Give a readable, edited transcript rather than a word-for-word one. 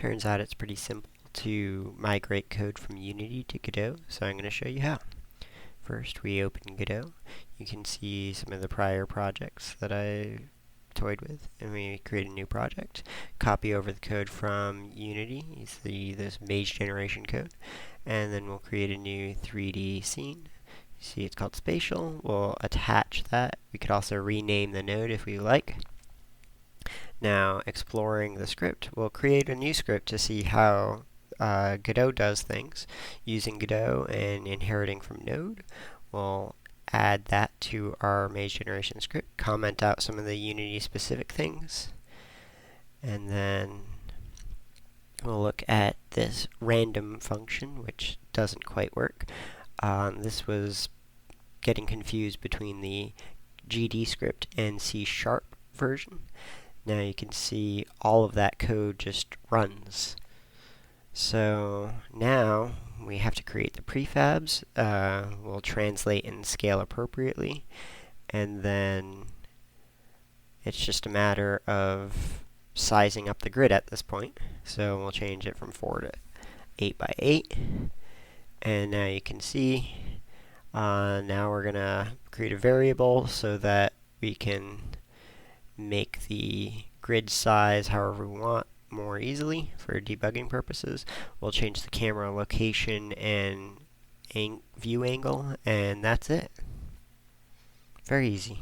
Turns out it's pretty simple to migrate code from Unity to Godot, so I'm going to show you how. First, we open Godot. You can see some of the prior projects that I toyed with, and we create a new project. Copy over the code from Unity. You see this mage generation code, and then we'll create a new 3D scene. You see it's called spatial. We'll attach that. We could also rename the node if we like. Now, exploring the script, we'll create a new script to see how Godot does things. Using Godot and inheriting from Node, we'll add that to our mage generation script, comment out some of the Unity specific things, and then we'll look at this random function, which doesn't quite work. This was getting confused between the GD script and C# version. Now you can see all of that code just runs. So now we have to create the prefabs. We'll translate and scale appropriately, and then it's just a matter of sizing up the grid at this point. So we'll change it from 4 to 8 by 8, and now you can see now we're gonna create a variable so that we can make the grid size however we want more easily for debugging purposes. We'll change the camera location and view angle, and that's it. Very easy.